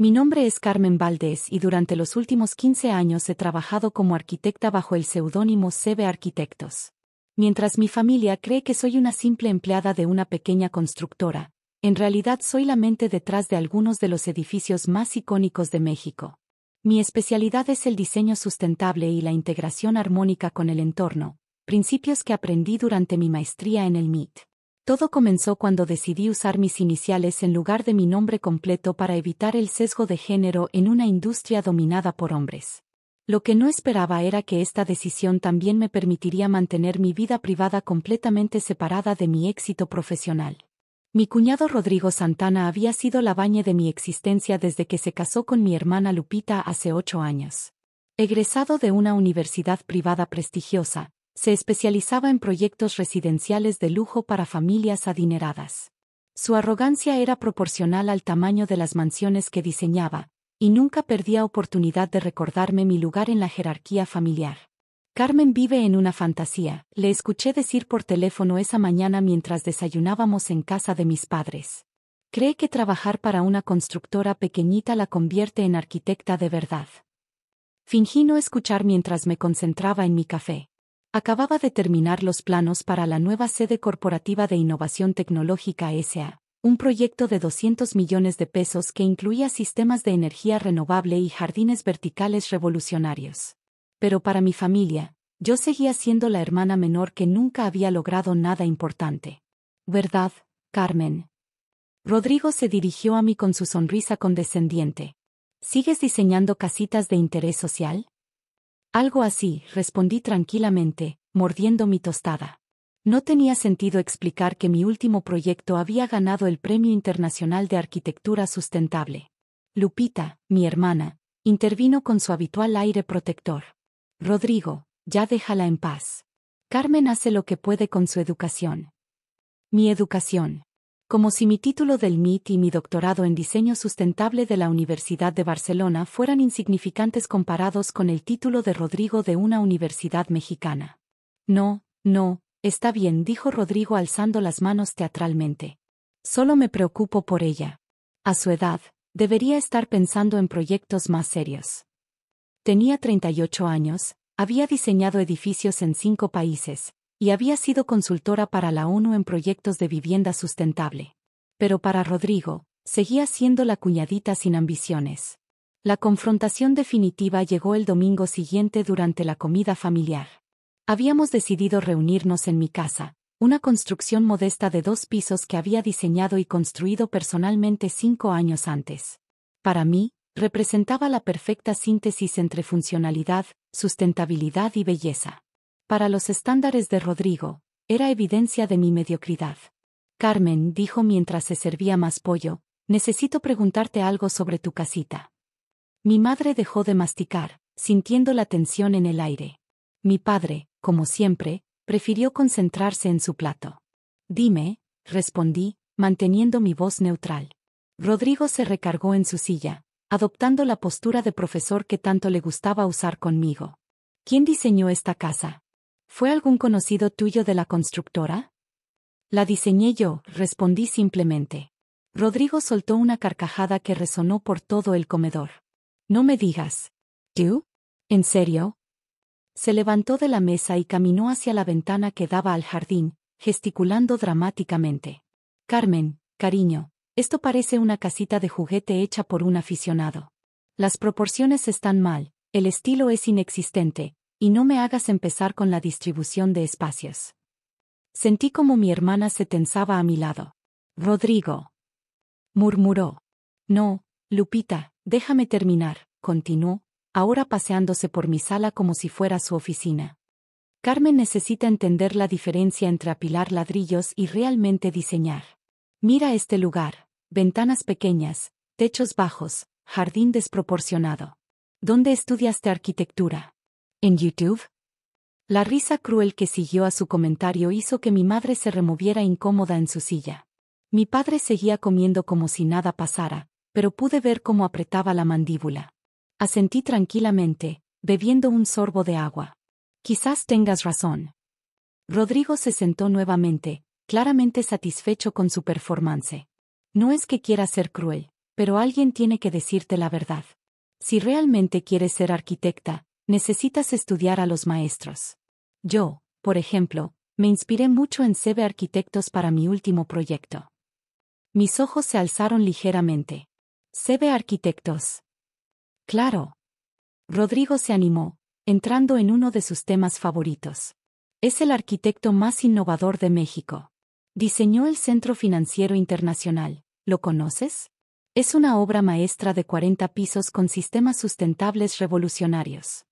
Mi nombre es Carmen Valdés y durante los últimos 15 años he trabajado como arquitecta bajo el seudónimo CB Arquitectos. Mientras mi familia cree que soy una simple empleada de una pequeña constructora, en realidad soy la mente detrás de algunos de los edificios más icónicos de México. Mi especialidad es el diseño sustentable y la integración armónica con el entorno, principios que aprendí durante mi maestría en el MIT. Todo comenzó cuando decidí usar mis iniciales en lugar de mi nombre completo para evitar el sesgo de género en una industria dominada por hombres. Lo que no esperaba era que esta decisión también me permitiría mantener mi vida privada completamente separada de mi éxito profesional. Mi cuñado Rodrigo Santana había sido la bañe de mi existencia desde que se casó con mi hermana Lupita hace 8 años. Egresado de una universidad privada prestigiosa, se especializaba en proyectos residenciales de lujo para familias adineradas. Su arrogancia era proporcional al tamaño de las mansiones que diseñaba, y nunca perdía oportunidad de recordarme mi lugar en la jerarquía familiar. Carmen vive en una fantasía, le escuché decir por teléfono esa mañana mientras desayunábamos en casa de mis padres. Cree que trabajar para una constructora pequeñita la convierte en arquitecta de verdad. Fingí no escuchar mientras me concentraba en mi café. Acababa de terminar los planos para la nueva sede corporativa de Innovación Tecnológica S.A., un proyecto de 200 millones de pesos que incluía sistemas de energía renovable y jardines verticales revolucionarios. Pero para mi familia, yo seguía siendo la hermana menor que nunca había logrado nada importante. ¿Verdad, Carmen? Rodrigo se dirigió a mí con su sonrisa condescendiente. ¿Sigues diseñando casitas de interés social? Algo así, respondí tranquilamente, mordiendo mi tostada. No tenía sentido explicar que mi último proyecto había ganado el Premio Internacional de Arquitectura Sustentable. Lupita, mi hermana, intervino con su habitual aire protector. Rodrigo, ya déjala en paz. Carmen hace lo que puede con su educación. Mi educación. Como si mi título del MIT y mi doctorado en diseño sustentable de la Universidad de Barcelona fueran insignificantes comparados con el título de Rodrigo de una universidad mexicana. No, está bien, dijo Rodrigo alzando las manos teatralmente. Solo me preocupo por ella. A su edad, debería estar pensando en proyectos más serios. Tenía 38 años, había diseñado edificios en 5 países, y había sido consultora para la ONU en proyectos de vivienda sustentable. Pero para Rodrigo, seguía siendo la cuñadita sin ambiciones. La confrontación definitiva llegó el domingo siguiente durante la comida familiar. Habíamos decidido reunirnos en mi casa, una construcción modesta de 2 pisos que había diseñado y construido personalmente 5 años antes. Para mí, representaba la perfecta síntesis entre funcionalidad, sustentabilidad y belleza. Para los estándares de Rodrigo, era evidencia de mi mediocridad. Carmen, dijo mientras se servía más pollo, necesito preguntarte algo sobre tu casita. Mi madre dejó de masticar, sintiendo la tensión en el aire. Mi padre, como siempre, prefirió concentrarse en su plato. Dime, respondí, manteniendo mi voz neutral. Rodrigo se recargó en su silla, adoptando la postura de profesor que tanto le gustaba usar conmigo. ¿Quién diseñó esta casa? ¿Fue algún conocido tuyo de la constructora? La diseñé yo, respondí simplemente. Rodrigo soltó una carcajada que resonó por todo el comedor. No me digas. ¿Tú? ¿En serio? Se levantó de la mesa y caminó hacia la ventana que daba al jardín, gesticulando dramáticamente. Carmen, cariño, esto parece una casita de juguete hecha por un aficionado. Las proporciones están mal, el estilo es inexistente, y no me hagas empezar con la distribución de espacios. Sentí como mi hermana se tensaba a mi lado. Rodrigo, murmuró. No, Lupita, déjame terminar, continuó, ahora paseándose por mi sala como si fuera su oficina. Carmen necesita entender la diferencia entre apilar ladrillos y realmente diseñar. Mira este lugar, ventanas pequeñas, techos bajos, jardín desproporcionado. ¿Dónde estudiaste arquitectura? ¿En YouTube? La risa cruel que siguió a su comentario hizo que mi madre se removiera incómoda en su silla. Mi padre seguía comiendo como si nada pasara, pero pude ver cómo apretaba la mandíbula. Asentí tranquilamente, bebiendo un sorbo de agua. Quizás tengas razón. Rodrigo se sentó nuevamente, claramente satisfecho con su performance. No es que quiera ser cruel, pero alguien tiene que decirte la verdad. Si realmente quieres ser arquitecta, necesitas estudiar a los maestros. Yo, por ejemplo, me inspiré mucho en CB Arquitectos para mi último proyecto. Mis ojos se alzaron ligeramente. CB Arquitectos. Claro. Rodrigo se animó, entrando en uno de sus temas favoritos. Es el arquitecto más innovador de México. Diseñó el Centro Financiero Internacional. ¿Lo conoces? Es una obra maestra de 40 pisos con sistemas sustentables revolucionarios.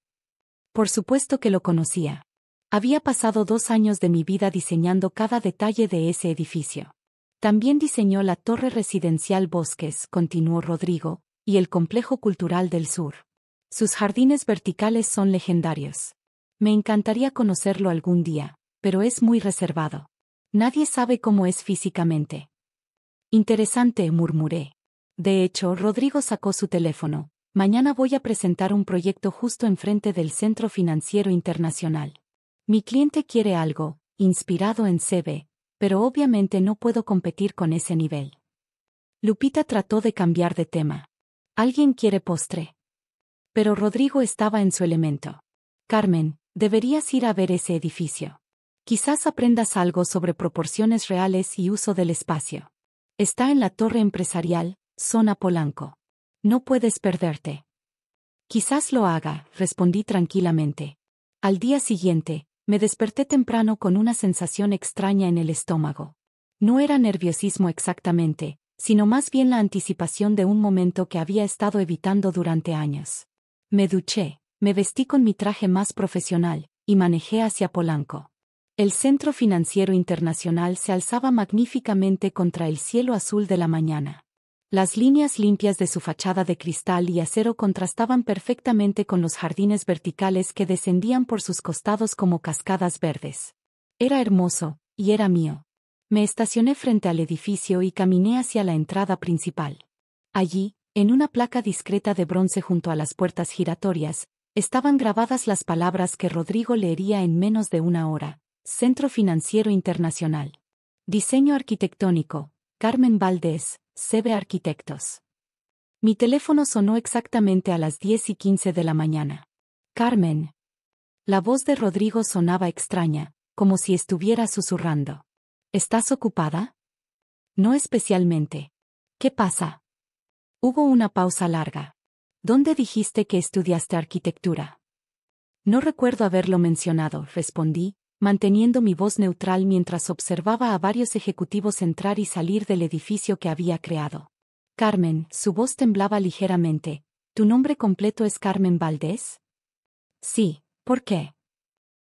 Por supuesto que lo conocía. Había pasado 2 años de mi vida diseñando cada detalle de ese edificio. También diseñó la Torre Residencial Bosques, continuó Rodrigo, y el Complejo Cultural del Sur. Sus jardines verticales son legendarios. Me encantaría conocerlo algún día, pero es muy reservado. Nadie sabe cómo es físicamente. Interesante, murmuré. De hecho, Rodrigo sacó su teléfono. Mañana voy a presentar un proyecto justo enfrente del Centro Financiero Internacional. Mi cliente quiere algo, inspirado en CB, pero obviamente no puedo competir con ese nivel. Lupita trató de cambiar de tema. ¿Alguien quiere postre? Pero Rodrigo estaba en su elemento. Carmen, deberías ir a ver ese edificio. Quizás aprendas algo sobre proporciones reales y uso del espacio. Está en la Torre Empresarial, zona Polanco. No puedes perderte. Quizás lo haga, respondí tranquilamente. Al día siguiente, me desperté temprano con una sensación extraña en el estómago. No era nerviosismo exactamente, sino más bien la anticipación de un momento que había estado evitando durante años. Me duché, me vestí con mi traje más profesional, y manejé hacia Polanco. El Centro Financiero Internacional se alzaba magníficamente contra el cielo azul de la mañana. Las líneas limpias de su fachada de cristal y acero contrastaban perfectamente con los jardines verticales que descendían por sus costados como cascadas verdes. Era hermoso, y era mío. Me estacioné frente al edificio y caminé hacia la entrada principal. Allí, en una placa discreta de bronce junto a las puertas giratorias, estaban grabadas las palabras que Rodrigo leería en menos de una hora. Centro Financiero Internacional. Diseño arquitectónico, Carmen Valdés, CB Arquitectos. Mi teléfono sonó exactamente a las 10:15 de la mañana. Carmen. La voz de Rodrigo sonaba extraña, como si estuviera susurrando. ¿Estás ocupada? No especialmente. ¿Qué pasa? Hubo una pausa larga. ¿Dónde dijiste que estudiaste arquitectura? No recuerdo haberlo mencionado, respondí, manteniendo mi voz neutral mientras observaba a varios ejecutivos entrar y salir del edificio que había creado. Carmen, su voz temblaba ligeramente. ¿Tu nombre completo es Carmen Valdés? Sí, ¿por qué?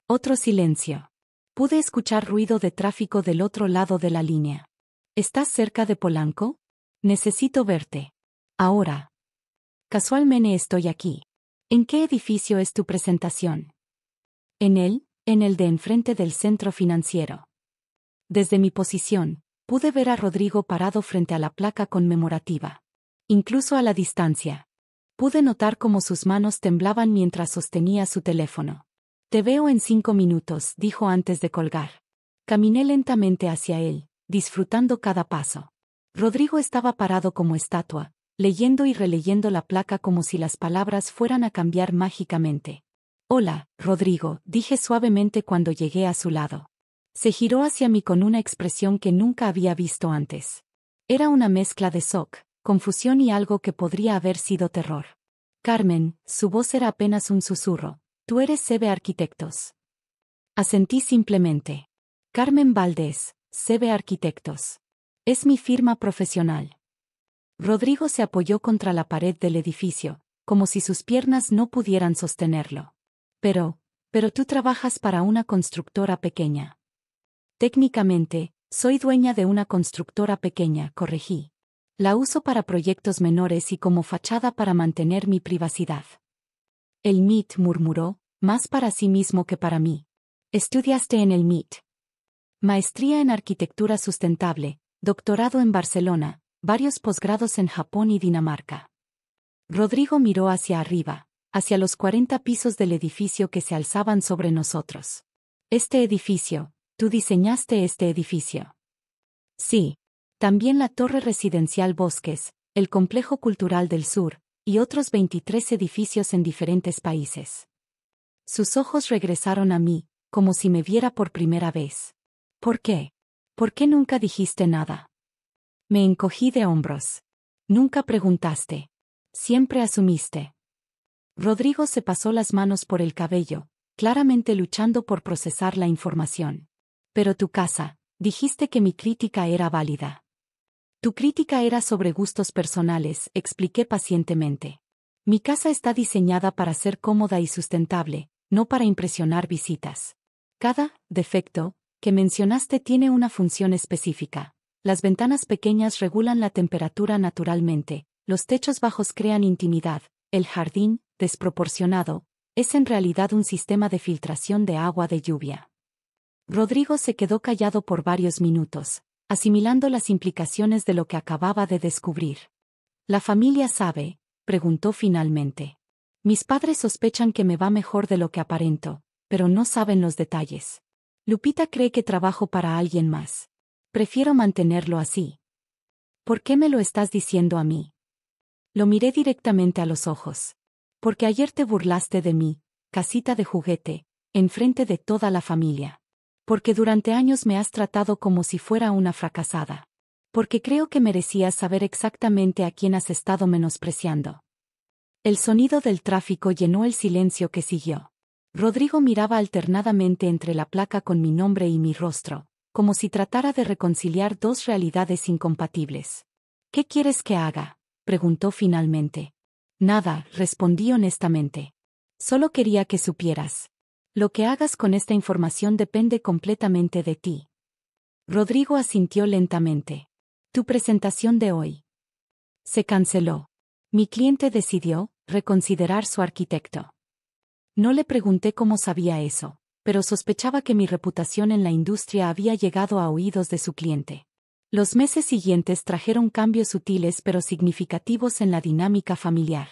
Otro silencio. Pude escuchar ruido de tráfico del otro lado de la línea. ¿Estás cerca de Polanco? Necesito verte. Ahora. Casualmente estoy aquí. ¿En qué edificio es tu presentación? En el de enfrente del centro financiero. Desde mi posición, pude ver a Rodrigo parado frente a la placa conmemorativa. Incluso a la distancia. Pude notar cómo sus manos temblaban mientras sostenía su teléfono. Te veo en 5 minutos, dijo antes de colgar. Caminé lentamente hacia él, disfrutando cada paso. Rodrigo estaba parado como estatua, leyendo y releyendo la placa como si las palabras fueran a cambiar mágicamente. Hola, Rodrigo, dije suavemente cuando llegué a su lado. Se giró hacia mí con una expresión que nunca había visto antes. Era una mezcla de shock, confusión y algo que podría haber sido terror. Carmen, su voz era apenas un susurro. Tú eres CB Arquitectos. Asentí simplemente. Carmen Valdés, CB Arquitectos. Es mi firma profesional. Rodrigo se apoyó contra la pared del edificio, como si sus piernas no pudieran sostenerlo. Pero tú trabajas para una constructora pequeña. Técnicamente, soy dueña de una constructora pequeña, corregí. La uso para proyectos menores y como fachada para mantener mi privacidad. El MIT murmuró, más para sí mismo que para mí. Estudiaste en el MIT. Maestría en Arquitectura Sustentable, doctorado en Barcelona, varios posgrados en Japón y Dinamarca. Rodrigo miró hacia arriba, hacia los 40 pisos del edificio que se alzaban sobre nosotros. Este edificio, tú diseñaste este edificio. Sí. También la Torre Residencial Bosques, el Complejo Cultural del Sur, y otros 23 edificios en diferentes países. Sus ojos regresaron a mí, como si me viera por primera vez. ¿Por qué? ¿Por qué nunca dijiste nada? Me encogí de hombros. Nunca preguntaste. Siempre asumiste. Rodrigo se pasó las manos por el cabello, claramente luchando por procesar la información. Pero tu casa, dijiste que mi crítica era válida. Tu crítica era sobre gustos personales, expliqué pacientemente. Mi casa está diseñada para ser cómoda y sustentable, no para impresionar visitas. Cada defecto que mencionaste tiene una función específica. Las ventanas pequeñas regulan la temperatura naturalmente, los techos bajos crean intimidad, el jardín, desproporcionado, es en realidad un sistema de filtración de agua de lluvia. Rodrigo se quedó callado por varios minutos, asimilando las implicaciones de lo que acababa de descubrir. ¿La familia sabe?, preguntó finalmente. Mis padres sospechan que me va mejor de lo que aparento, pero no saben los detalles. Lupita cree que trabajo para alguien más. Prefiero mantenerlo así. ¿Por qué me lo estás diciendo a mí? Lo miré directamente a los ojos. Porque ayer te burlaste de mí, casita de juguete, enfrente de toda la familia. Porque durante años me has tratado como si fuera una fracasada. Porque creo que merecías saber exactamente a quién has estado menospreciando. El sonido del tráfico llenó el silencio que siguió. Rodrigo miraba alternadamente entre la placa con mi nombre y mi rostro, como si tratara de reconciliar dos realidades incompatibles. ¿Qué quieres que haga?, preguntó finalmente. Nada, respondí honestamente. Solo quería que supieras. Lo que hagas con esta información depende completamente de ti. Rodrigo asintió lentamente. Tu presentación de hoy se canceló. Mi cliente decidió reconsiderar su arquitecto. No le pregunté cómo sabía eso, pero sospechaba que mi reputación en la industria había llegado a oídos de su cliente. Los meses siguientes trajeron cambios sutiles pero significativos en la dinámica familiar.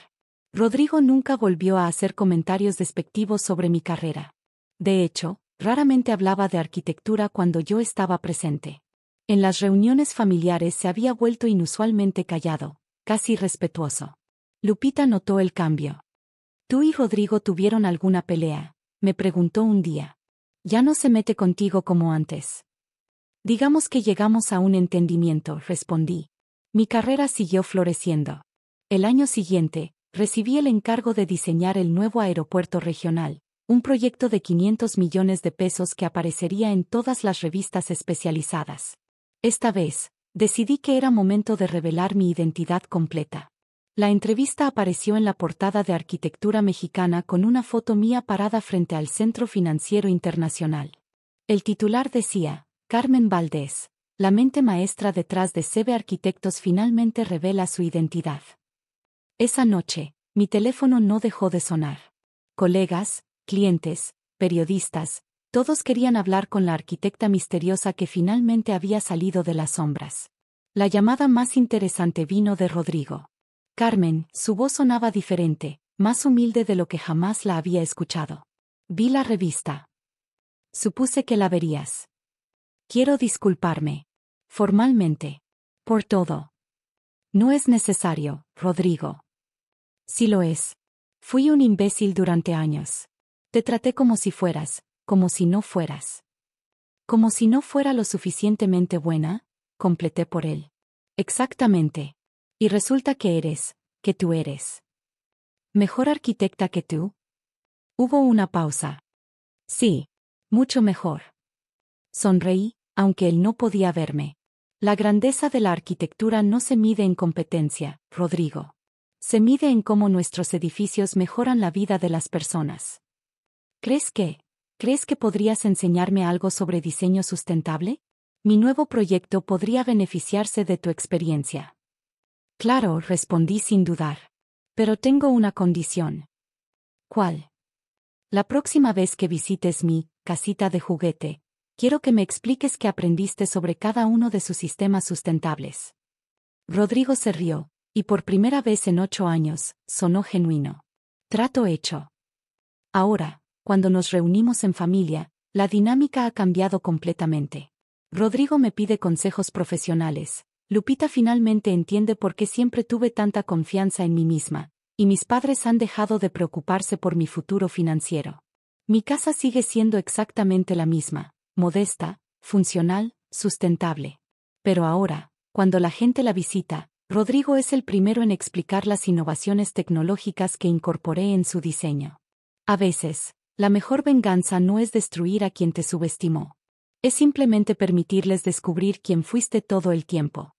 Rodrigo nunca volvió a hacer comentarios despectivos sobre mi carrera. De hecho, raramente hablaba de arquitectura cuando yo estaba presente. En las reuniones familiares se había vuelto inusualmente callado, casi respetuoso. Lupita notó el cambio. ¿Tú y Rodrigo tuvieron alguna pelea?, me preguntó un día. Ya no se mete contigo como antes. Digamos que llegamos a un entendimiento, respondí. Mi carrera siguió floreciendo. El año siguiente, recibí el encargo de diseñar el nuevo aeropuerto regional, un proyecto de 500 millones de pesos que aparecería en todas las revistas especializadas. Esta vez, decidí que era momento de revelar mi identidad completa. La entrevista apareció en la portada de Arquitectura Mexicana con una foto mía parada frente al Centro Financiero Internacional. El titular decía, Carmen Valdés, la mente maestra detrás de CB Arquitectos finalmente revela su identidad. Esa noche, mi teléfono no dejó de sonar. Colegas, clientes, periodistas, todos querían hablar con la arquitecta misteriosa que finalmente había salido de las sombras. La llamada más interesante vino de Rodrigo. Carmen, su voz sonaba diferente, más humilde de lo que jamás la había escuchado. Vi la revista. Supuse que la verías. Quiero disculparme. Formalmente. Por todo. No es necesario, Rodrigo. Sí lo es. Fui un imbécil durante años. Te traté como si fueras, como si no fueras. Como si no fuera lo suficientemente buena, completé por él. Exactamente. Y resulta que tú eres. ¿Mejor arquitecta que tú? Hubo una pausa. Sí, mucho mejor. Sonreí, aunque él no podía verme. La grandeza de la arquitectura no se mide en competencia, Rodrigo. Se mide en cómo nuestros edificios mejoran la vida de las personas. ¿Crees que podrías enseñarme algo sobre diseño sustentable? Mi nuevo proyecto podría beneficiarse de tu experiencia. Claro, respondí sin dudar. Pero tengo una condición. ¿Cuál? La próxima vez que visites mi casita de juguete, quiero que me expliques qué aprendiste sobre cada uno de sus sistemas sustentables. Rodrigo se rió, y por primera vez en 8 años, sonó genuino. Trato hecho. Ahora, cuando nos reunimos en familia, la dinámica ha cambiado completamente. Rodrigo me pide consejos profesionales, Lupita finalmente entiende por qué siempre tuve tanta confianza en mí misma, y mis padres han dejado de preocuparse por mi futuro financiero. Mi casa sigue siendo exactamente la misma, modesta, funcional, sustentable. Pero ahora, cuando la gente la visita, Rodrigo es el primero en explicar las innovaciones tecnológicas que incorporé en su diseño. A veces, la mejor venganza no es destruir a quien te subestimó. Es simplemente permitirles descubrir quién fuiste todo el tiempo.